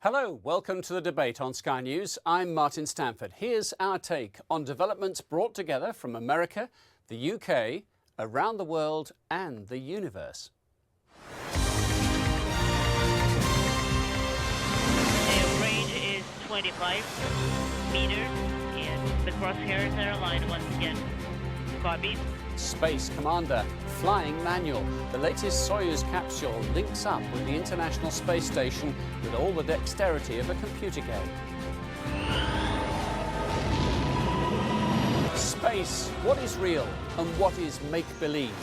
Hello, welcome to the debate on Sky News. I'm Martin Stanford. Here's our take on developments brought together from America, the UK, around the world and the universe. The range is 25 meters and the crosshairs are aligned once again. Copy. Space Commander, Flying Manual. The latest Soyuz capsule links up with the International Space Station with all the dexterity of a computer game. Space, what is real and what is make-believe?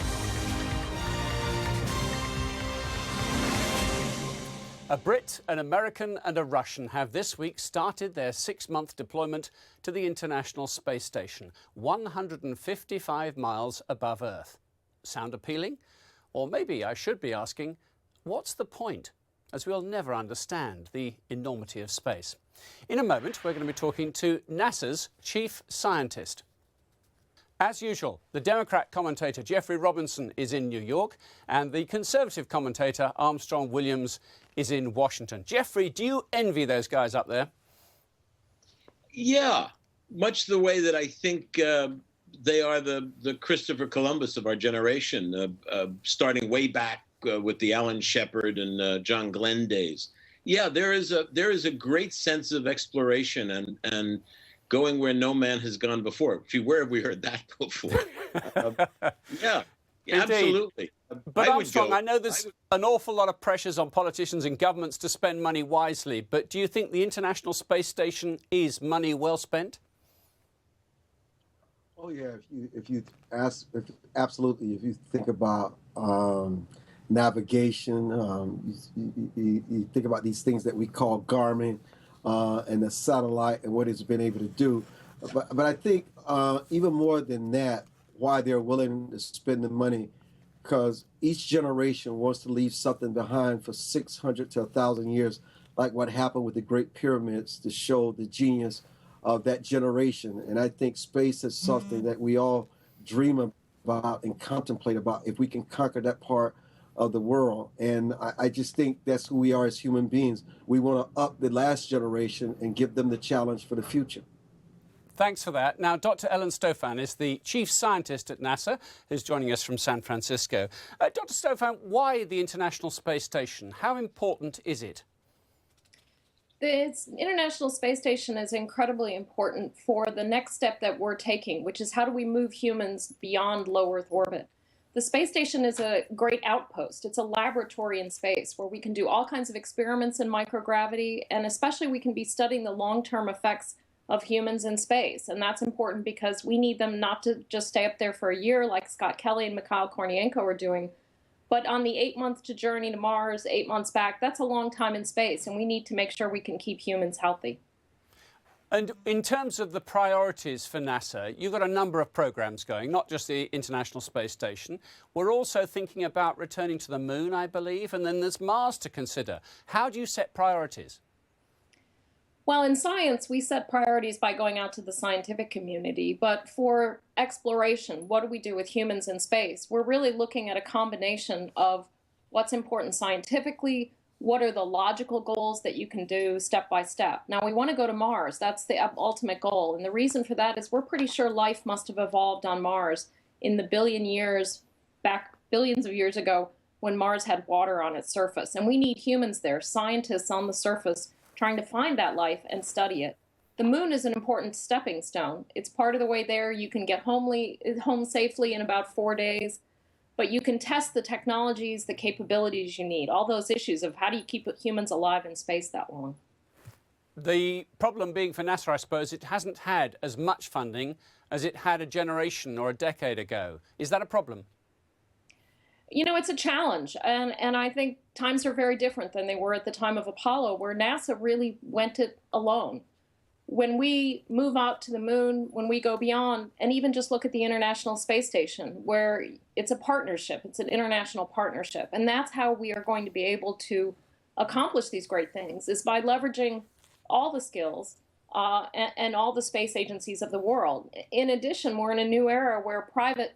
A Brit, an American and a Russian have this week started their 6-month deployment to the International Space Station, 155 miles above Earth. Sound appealing? Or maybe I should be asking, what's the point? As we'll never understand the enormity of space. In a moment, we're going to be talking to NASA's chief scientist. As usual, the Democrat commentator Jeffrey Robinson is in New York and the Conservative commentator Armstrong Williams is in Washington. Jeffrey, do you envy those guys up there? Yeah, much the way that I think they are the Christopher Columbus of our generation, starting way back with the Alan Shepard and John Glenn days. Yeah, there is a great sense of exploration and going where no man has gone before. Where have we heard that before? Yeah, absolutely. But Armstrong, I know there's an awful lot of pressures on politicians and governments to spend money wisely, but do you think the International Space Station is money well spent? Oh yeah, absolutely. If you think about navigation, you think about these things that we call Garmin and the satellite and what it's been able to do. But I think even more than that, why they're willing to spend the money, because each generation wants to leave something behind for 600 to 1,000 years, like what happened with the Great Pyramids, to show the genius of that generation. And I think space is something that we all dream about and contemplate about, if we can conquer that part of the world. And I just think that's who we are as human beings. We want to up the last generation and give them the challenge for the future. Thanks for that. Now, Dr. Ellen Stofan is the chief scientist at NASA, who's joining us from San Francisco. Dr. Stofan, why the International Space Station? How important is it? The International Space Station is incredibly important for the next step that we're taking, which is how do we move humans beyond low Earth orbit? The space station is a great outpost. It's a laboratory in space where we can do all kinds of experiments in microgravity, and especially we can be studying the long-term effects of humans in space. And that's important because we need them not to just stay up there for a year like Scott Kelly and Mikhail Kornienko are doing, but on the 8-month journey to Mars, 8 months back, that's a long time in space, and we need to make sure we can keep humans healthy. And in terms of the priorities for NASA, you've got a number of programs going, not just the International Space Station. We're also thinking about returning to the moon, I believe, and then there's Mars to consider. How do you set priorities? Well, in science, we set priorities by going out to the scientific community. But for exploration, what do we do with humans in space? We're really looking at a combination of what's important scientifically, what are the logical goals that you can do step by step. Now, we want to go to Mars. That's the ultimate goal. And the reason for that is we're pretty sure life must have evolved on Mars in the billions of years ago when Mars had water on its surface. And we need humans there, scientists on the surface, trying to find that life and study it. The moon is an important stepping stone. It's part of the way there. You can get home safely in about 4 days, but you can test the technologies, the capabilities you need, all those issues of how do you keep humans alive in space that long. The problem being for NASA, I suppose, it hasn't had as much funding as it had a generation or a decade ago. Is that a problem? You know, it's a challenge, and I think times are very different than they were at the time of Apollo, where NASA really went it alone. When we move out to the moon, when we go beyond, and even just look at the International Space Station, where it's a partnership, it's an international partnership, and that's how we are going to be able to accomplish these great things, is by leveraging all the skills and all the space agencies of the world. In addition, we're in a new era where private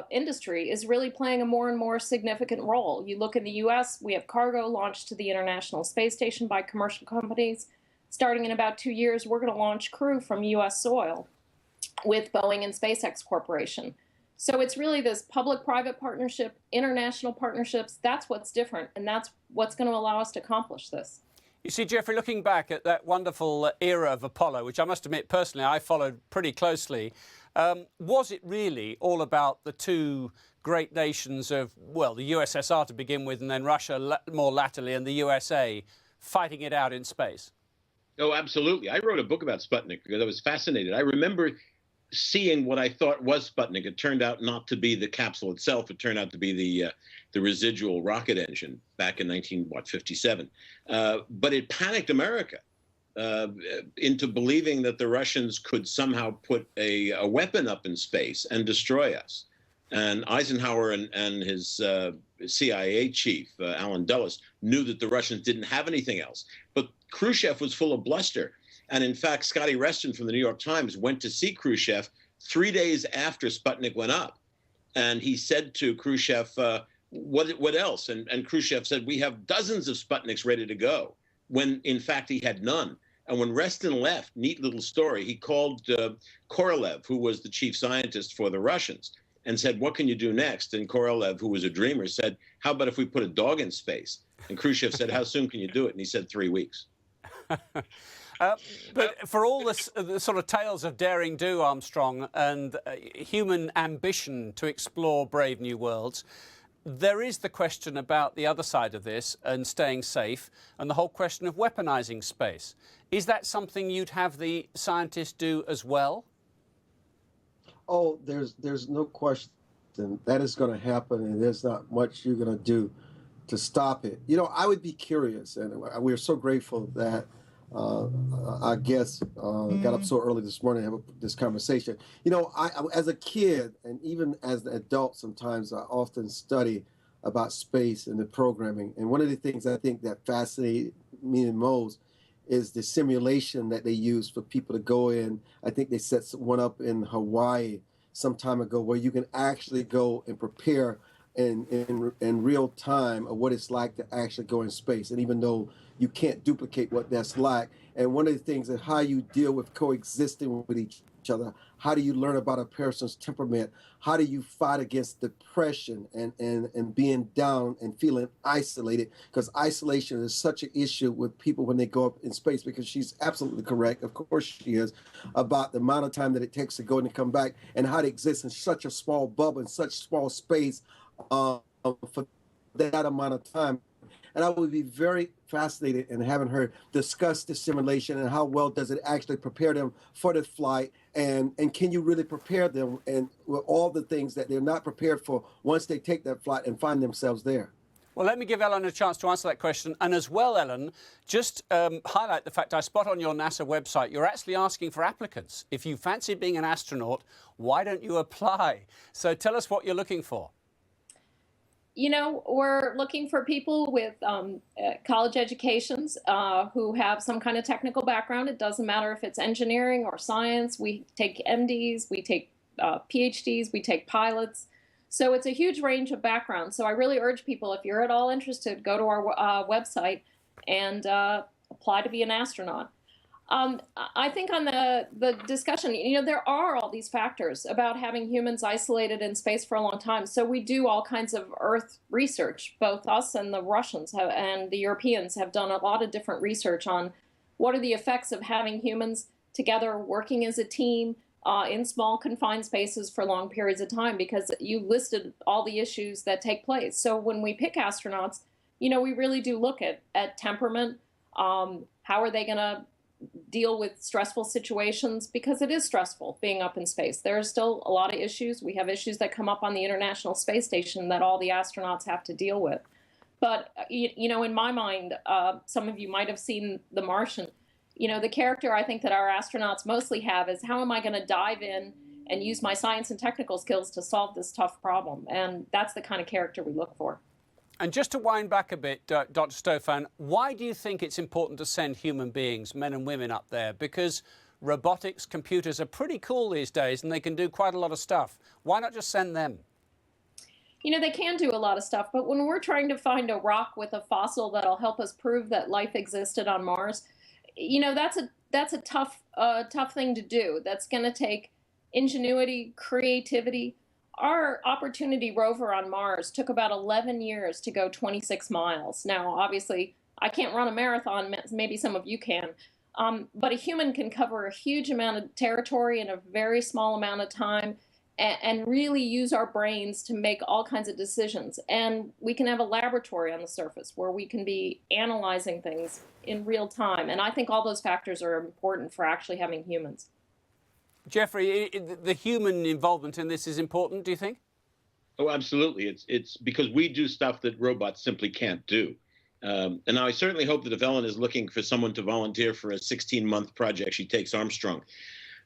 industry is really playing a more and more significant role. You look in the U.S., we have cargo launched to the International Space Station by commercial companies. Starting in about 2 years, we're going to launch crew from U.S. soil with Boeing and SpaceX Corporation. So it's really this public-private partnership, international partnerships. That's what's different, and that's what's going to allow us to accomplish this. You see, Jeffrey, looking back at that wonderful era of Apollo, which I must admit personally I followed pretty closely, was it really all about the two great nations of, well, the USSR to begin with, and then Russia more latterly, and the USA fighting it out in space? Oh, absolutely. I wrote a book about Sputnik because I was fascinated. I remember seeing what I thought was Sputnik. It turned out not to be the capsule itself. It turned out to be the residual rocket engine back in 1957. But it panicked America into believing that the Russians could somehow put a weapon up in space and destroy us. And Eisenhower and his CIA chief, Allen Dulles, knew that the Russians didn't have anything else. But Khrushchev was full of bluster. And in fact, Scotty Reston from the New York Times went to see Khrushchev 3 days after Sputnik went up. And he said to Khrushchev, what else? And Khrushchev said, we have dozens of Sputniks ready to go, when in fact he had none. And when Reston left, neat little story, he called Korolev, who was the chief scientist for the Russians, and said, what can you do next? And Korolev, who was a dreamer, said, how about if we put a dog in space? And Khrushchev said, how soon can you do it? And he said, 3 weeks. But for all the sort of tales of daring do, Armstrong, and human ambition to explore brave new worlds, there is the question about the other side of this and staying safe, and the whole question of weaponizing space. Is that something you'd have the scientists do as well? Oh, there's no question that is going to happen, and there's not much you're going to do to stop it. You know, I would be curious, and we're so grateful that our guest got up so early this morning to have this conversation. You know, I as a kid and even as an adult, sometimes I often study about space and the programming. And one of the things I think that fascinated me the most is the simulation that they use for people to go in. I think they set one up in Hawaii some time ago where you can actually go and prepare in real time of what it's like to actually go in space. And even though you can't duplicate what that's like, and one of the things is how you deal with coexisting with each other. How do you learn about a person's temperament? How do you fight against depression and being down and feeling isolated? Because isolation is such an issue with people when they go up in space, because she's absolutely correct, of course she is, about the amount of time that it takes to go and come back, and how to exist in such a small bubble, in such small space for that amount of time. And I would be very fascinated in having her discuss the simulation and how well does it actually prepare them for the flight, and can you really prepare them and with all the things that they're not prepared for once they take that flight and find themselves there. Well, let me give Ellen a chance to answer that question. And as well, Ellen, just highlight the fact I spot on your NASA website, you're actually asking for applicants. If you fancy being an astronaut, why don't you apply? So tell us what you're looking for. You know, we're looking for people with college educations who have some kind of technical background. It doesn't matter if it's engineering or science. We take MDs, we take PhDs, we take pilots. So it's a huge range of backgrounds. So I really urge people, if you're at all interested, go to our website and apply to be an astronaut. I think on the discussion, you know, there are all these factors about having humans isolated in space for a long time. So we do all kinds of Earth research. Both us and the Russians and the Europeans have done a lot of different research on what are the effects of having humans together working as a team in small confined spaces for long periods of time, because you listed all the issues that take place. So when we pick astronauts, you know, we really do look at temperament. How are they going to deal with stressful situations, because it is stressful being up in space. There are still a lot of issues. We have issues that come up on the International Space Station that all the astronauts have to deal with. But, you know, in my mind, some of you might have seen The Martian. You know, the character I think that our astronauts mostly have is, how am I going to dive in and use my science and technical skills to solve this tough problem? And that's the kind of character we look for. And just to wind back a bit, Dr. Stofan, why do you think it's important to send human beings, men and women, up there? Because robotics, computers are pretty cool these days and they can do quite a lot of stuff. Why not just send them? You know, they can do a lot of stuff, but when we're trying to find a rock with a fossil that'll help us prove that life existed on Mars, you know, that's a tough thing to do. That's going to take ingenuity, creativity. Our Opportunity rover on Mars took about 11 years to go 26 miles. Now, obviously, I can't run a marathon. Maybe some of you can. But a human can cover a huge amount of territory in a very small amount of time and really use our brains to make all kinds of decisions. And we can have a laboratory on the surface where we can be analyzing things in real time. And I think all those factors are important for actually having humans. Jeffrey, the human involvement in this is important, do you think? Oh, absolutely. It's because we do stuff that robots simply can't do. And now I certainly hope that if Ellen is looking for someone to volunteer for a 16-month project, she takes Armstrong.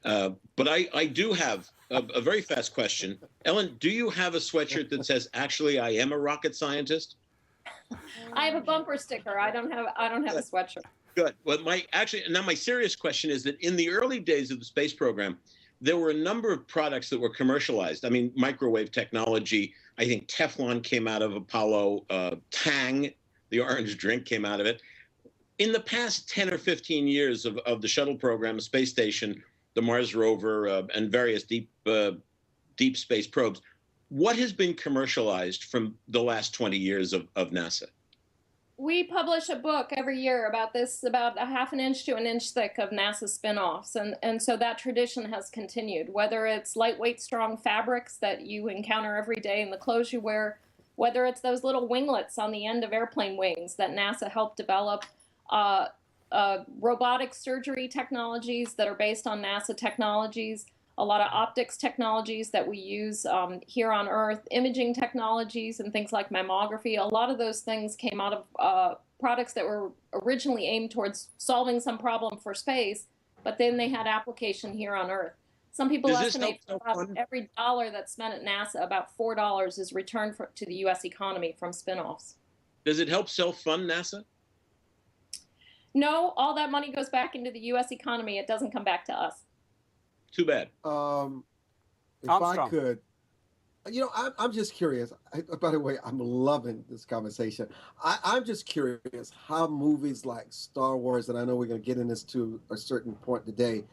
But I do have a very fast question. Ellen, do you have a sweatshirt that says, actually, I am a rocket scientist? I have a bumper sticker. I don't have a sweatshirt. Good. Well, my serious question is that in the early days of the space program, there were a number of products that were commercialized. I mean, microwave technology. I think Teflon came out of Apollo. Tang, the orange drink, came out of it. In the past 10 or 15 years of the shuttle program, space station, the Mars rover, and various deep space probes, what has been commercialized from the last 20 years of NASA? We publish a book every year about this, about a half an inch to an inch thick of NASA spin-offs. And so that tradition has continued, whether it's lightweight, strong fabrics that you encounter every day in the clothes you wear, whether it's those little winglets on the end of airplane wings that NASA helped develop, robotic surgery technologies that are based on NASA technologies, a lot of optics technologies that we use here on Earth, imaging technologies and things like mammography. A lot of those things came out of products that were originally aimed towards solving some problem for space, but then they had application here on Earth. Some people estimate about every dollar that's spent at NASA, about $4 is returned to the U.S. economy from spin-offs. Does it help self-fund NASA? No, all that money goes back into the U.S. economy. It doesn't come back to us. Too bad. If Armstrong. I could, you know, I'm just curious. By the way, I'm loving this conversation. I'm just curious how movies like Star Wars, and I know we're going to get in this to a certain point today,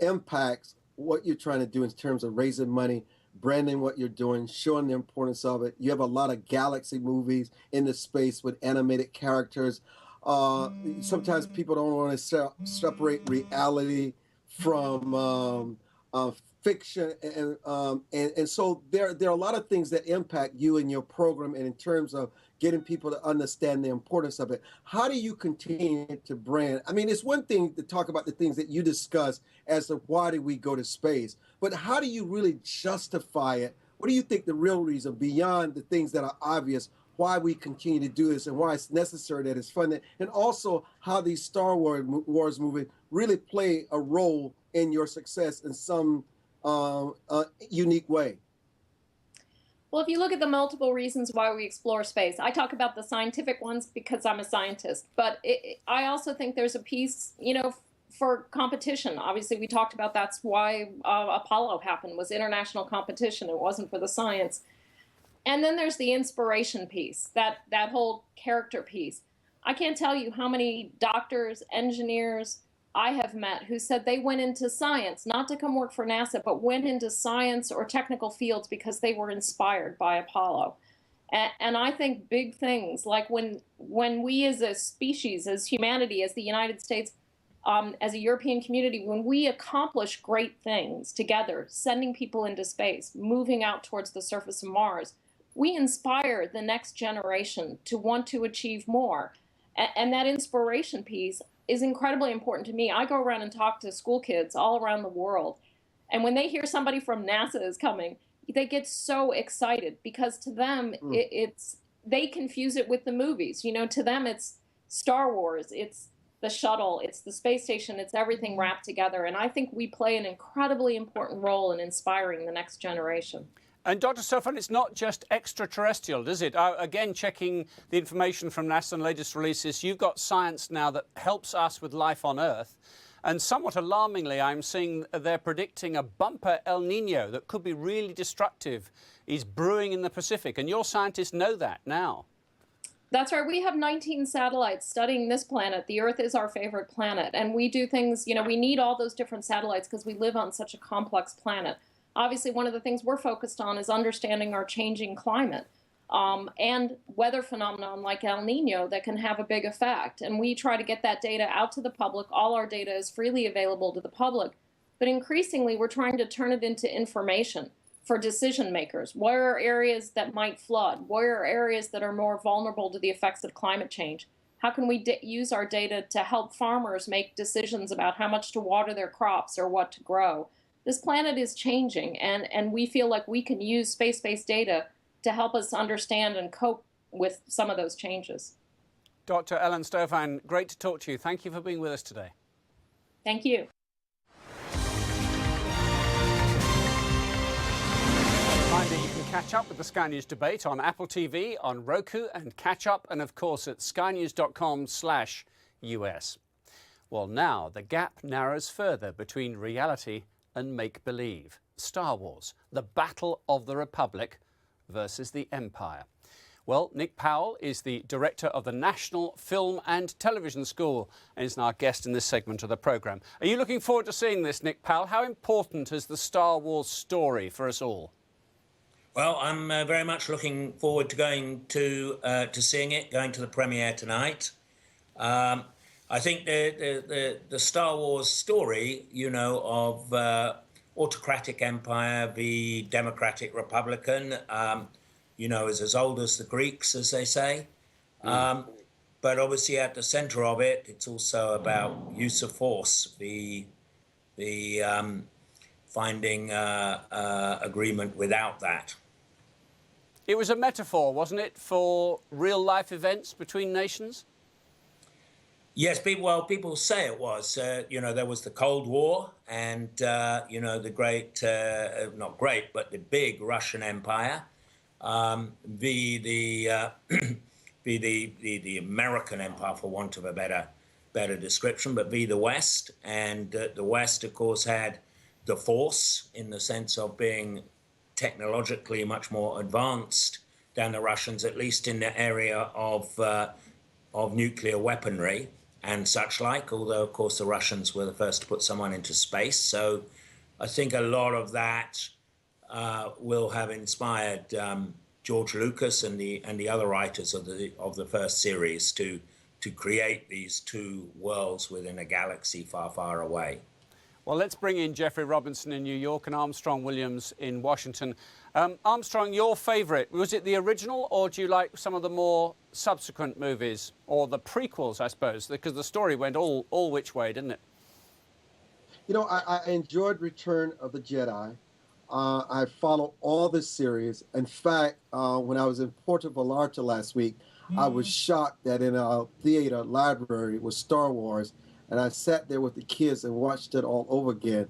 impacts what you're trying to do in terms of raising money, branding what you're doing, showing the importance of it. You have a lot of galaxy movies in the space with animated characters. Sometimes people don't want to separate reality from fiction, and so there are a lot of things that impact you and your program, and in terms of getting people to understand the importance of it. How do you continue to brand? I mean, it's one thing to talk about the things that you discuss as to why did we go to space, but how do you really justify it? What do you think the real reason, beyond the things that are obvious, why we continue to do this and why it's necessary that it's funded, and also how these Star Wars movies really play a role in your success in some unique way? Well, if you look at the multiple reasons why we explore space, I talk about the scientific ones because I'm a scientist, but I also think there's a piece, you know, for competition. Obviously, we talked about that's why Apollo happened, was international competition. It wasn't for the science. And then there's the inspiration piece, that whole character piece. I can't tell you how many doctors, engineers I have met who said they went into science, not to come work for NASA, but went into science or technical fields because they were inspired by Apollo. And I think big things, like when we as a species, as humanity, as the United States, as a European community, when we accomplish great things together, sending people into space, moving out towards the surface of Mars, we inspire the next generation to want to achieve more. And that inspiration piece is incredibly important to me. I go around and talk to school kids all around the world. And when they hear somebody from NASA is coming, they get so excited because to them, they confuse it with the movies. You know, to them, it's Star Wars, it's the shuttle, it's the space station, it's everything wrapped together. And I think we play an incredibly important role in inspiring the next generation. And Dr. Stofan, it's not just extraterrestrial, is it? Again, checking the information from NASA and latest releases, you've got science now that helps us with life on Earth. And somewhat alarmingly, I'm seeing they're predicting a bumper El Nino that could be really destructive is brewing in the Pacific. And your scientists know that now. That's right. We have 19 satellites studying this planet. The Earth is our favorite planet. And we do things, we need all those different satellites because we live on such a complex planet. Obviously, one of the things we're focused on is understanding our changing climate and weather phenomenon like El Nino that can have a big effect. And we try to get that data out to the public. All our data is freely available to the public. But increasingly, we're trying to turn it into information for decision makers. Where are areas that might flood? Where are areas that are more vulnerable to the effects of climate change? How can we use our data to help farmers make decisions about how much to water their crops or what to grow? This planet is changing, and we feel like we can use space-based data to help us understand and cope with some of those changes. Dr. Ellen Stofan, great to talk to you. Thank you for being with us today. Thank you. Reminder, you can catch up with the Sky News debate on Apple TV, on Roku, and catch up, and of course at skynews.com/US. Well, now the gap narrows further between reality and make-believe. Star Wars, the Battle of the Republic versus the Empire. Well, Nick Powell is the director of the National Film and Television School and is our guest in this segment of the programme. Are you looking forward to seeing this, Nick Powell? How important is the Star Wars story for us all? Well, I'm very much looking forward to going to seeing it, going to the premiere tonight. I think the Star Wars story, of autocratic empire v democratic republican, is as old as the Greeks, as they say. But obviously at the center of it, it's also about use of force, the finding agreement without that. It was a metaphor, wasn't it, for real-life events between nations? Yes, people say it was. There was the Cold War and, the great, not great, but the big Russian Empire, the American Empire, for want of a better description, but the West. And the West, of course, had the Force in the sense of being technologically much more advanced than the Russians, at least in the area of nuclear weaponry and such like, although, of course, the Russians were the first to put someone into space. So I think a lot of that will have inspired George Lucas and the other writers of the first series to create these two worlds within a galaxy far, far away. Well, let's bring in Jeffrey Robinson in New York and Armstrong Williams in Washington. Armstrong, your favourite, was it the original, or do you like some of the more subsequent movies, or the prequels, I suppose, because the story went all which way, didn't it? I enjoyed Return of the Jedi. I follow all the series. In fact, when I was in Puerto Vallarta last week, I was shocked that in our theater library was Star Wars, and I sat there with the kids and watched it all over again.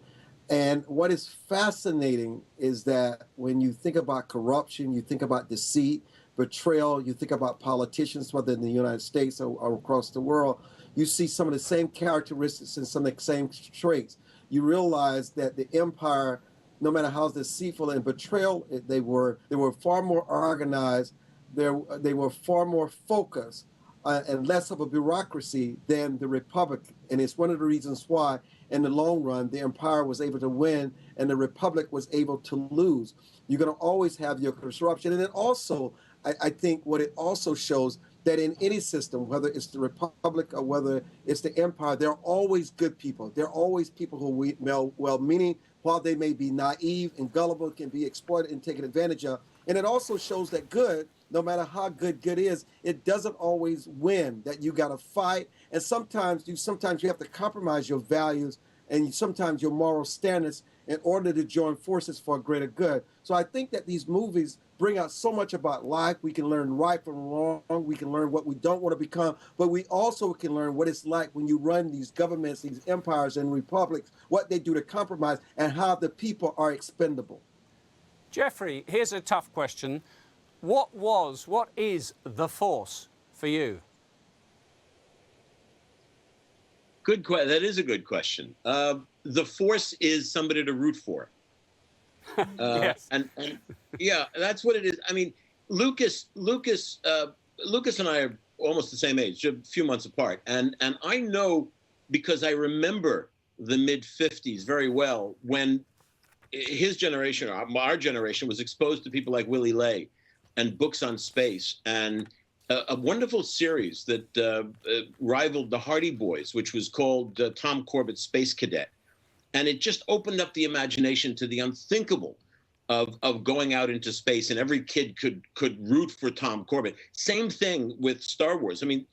And what is fascinating is that when you think about corruption, you think about deceit, betrayal, you think about politicians, whether in the United States or across the world, you see some of the same characteristics and some of the same traits. You realize that the empire, no matter how deceitful and betrayal they were far more organized, they were far more focused, and less of a bureaucracy than the Republic. And it's one of the reasons why, in the long run, the empire was able to win and the Republic was able to lose. You're going to always have your disruption. And then also, I think what it also shows that in any system, whether it's the Republic or whether it's the empire, there are always good people. There are always people who are well-meaning, while they may be naive and gullible, can be exploited and taken advantage of. And it also shows that good, no matter how good is, it doesn't always win, that you got to fight. And sometimes you have to compromise your values and sometimes your moral standards in order to join forces for a greater good. So I think that these movies bring out so much about life. We can learn right from wrong. We can learn what we don't want to become. But we also can learn what it's like when you run these governments, these empires and republics, what they do to compromise and how the people are expendable. Jeffrey, here's a tough question. What is the Force for you? That is a good question. The Force is somebody to root for. Yes. And yeah, that's what it is. I mean, Lucas and I are almost the same age, a few months apart. And I know, because I remember the mid-'50s very well, when his generation, our generation, was exposed to people like Willy Ley and books on space, and a wonderful series that rivaled the Hardy Boys, which was called Tom Corbett's Space Cadet. And it just opened up the imagination to the unthinkable of going out into space, and every kid could root for Tom Corbett. Same thing with Star Wars. I mean,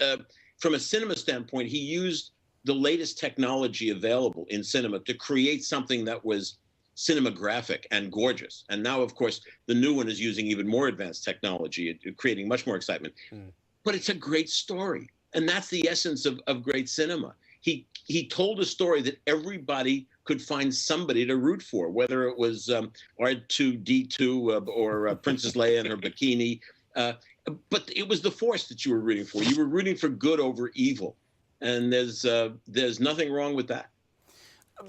from a cinema standpoint, he used the latest technology available in cinema to create something that was cinematographic and gorgeous. And now, of course, the new one is using even more advanced technology, creating much more excitement. But it's a great story. And that's the essence of great cinema. He told a story that everybody could find somebody to root for, whether it was R2-D2 or Princess Leia in her bikini. But it was the Force that you were rooting for. You were rooting for good over evil. And there's nothing wrong with that.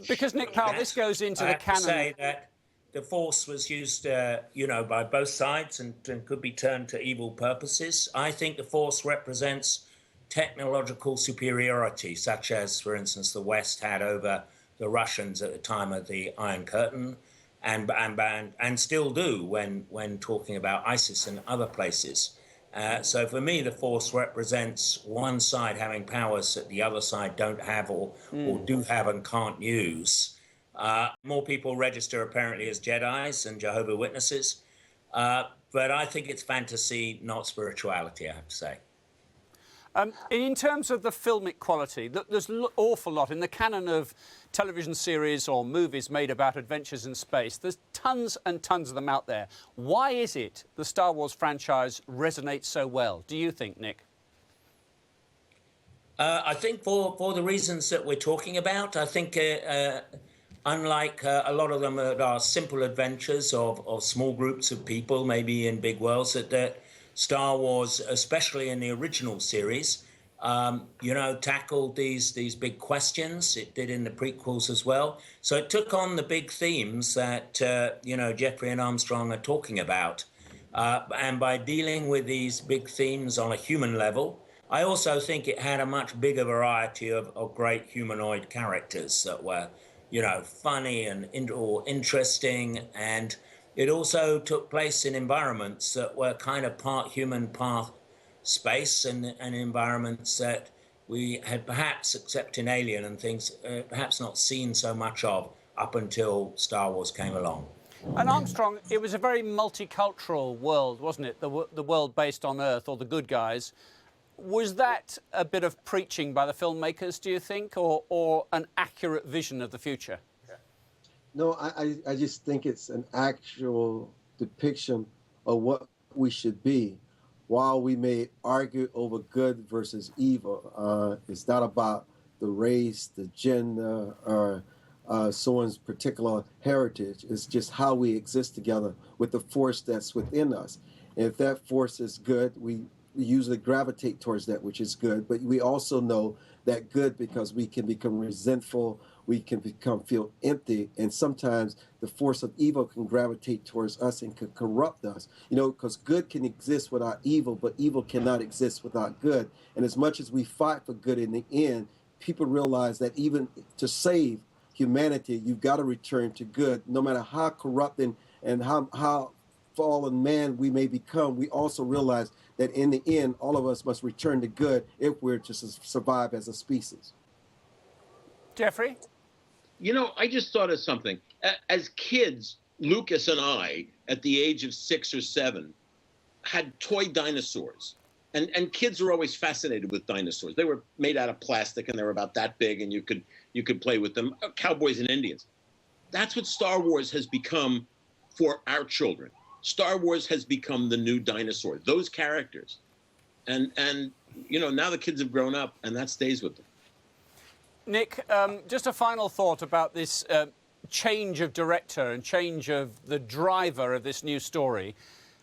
Because, Nick Powell, this goes into the canon. I say that the Force was used, by both sides and could be turned to evil purposes. I think the Force represents technological superiority, such as, for instance, the West had over the Russians at the time of the Iron Curtain, and still do when talking about ISIS and other places. So for me, the Force represents one side having powers that the other side don't have or do have and can't use. More people register apparently as Jedis and Jehovah's Witnesses. But I think it's fantasy, not spirituality, I have to say. In terms of the filmic quality, there's an awful lot in the canon of television series or movies made about adventures in space. There's tons and tons of them out there. Why is it the Star Wars franchise resonates so well, do you think, Nick? I think for the reasons that we're talking about. I think unlike a lot of them that are simple adventures of small groups of people, maybe in big worlds, that Star Wars, especially in the original series, tackled these big questions. It did in the prequels as well. So it took on the big themes that, Jeffrey and Armstrong are talking about. And by dealing with these big themes on a human level, I also think it had a much bigger variety of great humanoid characters that were, funny and interesting. And it also took place in environments that were kind of part human, part space, and environments that we had perhaps, except in Alien and things, perhaps not seen so much of up until Star Wars came along. And Armstrong, it was a very multicultural world, wasn't it? The world based on Earth, or the good guys. Was that a bit of preaching by the filmmakers, do you think, or an accurate vision of the future? No, I just think it's an actual depiction of what we should be. While we may argue over good versus evil, it's not about the race, the gender, or someone's particular heritage. It's just how we exist together with the force that's within us. And if that force is good, we usually gravitate towards that, which is good. But we also know that good because we can become resentful, we can feel empty, and sometimes the force of evil can gravitate towards us and can corrupt us. Because good can exist without evil, but evil cannot exist without good. And as much as we fight for good in the end, people realize that even to save humanity, you've got to return to good. No matter how corrupt and how fallen man we may become, we also realize that in the end, all of us must return to good if we're to survive as a species. Jeffrey? I just thought of something. As kids, Lucas and I, at the age of 6 or 7, had toy dinosaurs. And kids were always fascinated with dinosaurs. They were made out of plastic, and they were about that big, and you could play with them. Cowboys and Indians. That's what Star Wars has become for our children. Star Wars has become the new dinosaur. Those characters. And now the kids have grown up, and that stays with them. Nick, just a final thought about this change of director and change of the driver of this new story.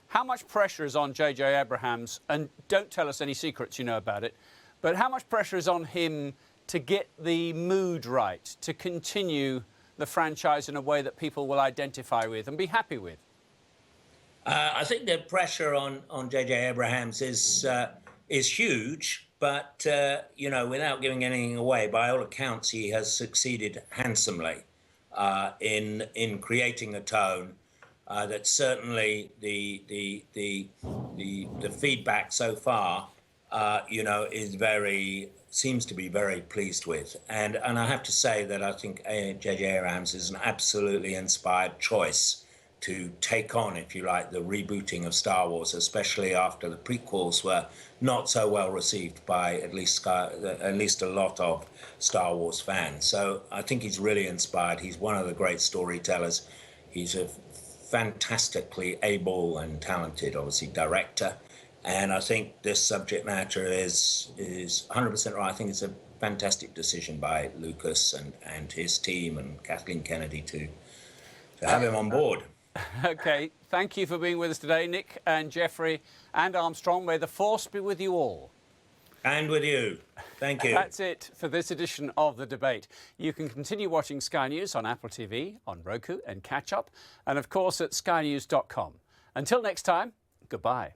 How much pressure is on J.J. Abrams, and don't tell us any secrets you know about it, but how much pressure is on him to get the mood right, to continue the franchise in a way that people will identify with and be happy with? I think the pressure on J.J. Abrams is huge, but you know, without giving anything away, by all accounts, he has succeeded handsomely in creating a tone that certainly the feedback so far, you know, seems to be very pleased with, and I have to say that I think J.J. Abrams is an absolutely inspired choice to take on, if you like, the rebooting of Star Wars, especially after the prequels were not so well received by at least a lot of Star Wars fans. So I think he's really inspired. He's one of the great storytellers. He's a fantastically able and talented, obviously, director. And I think this subject matter is 100% right. I think it's a fantastic decision by Lucas and his team and Kathleen Kennedy to have him on board. OK, thank you for being with us today, Nick and Jeffrey and Armstrong. May the force be with you all. And with you. Thank you. That's it for this edition of The Debate. You can continue watching Sky News on Apple TV, on Roku and Catch Up, and of course at skynews.com. Until next time, goodbye.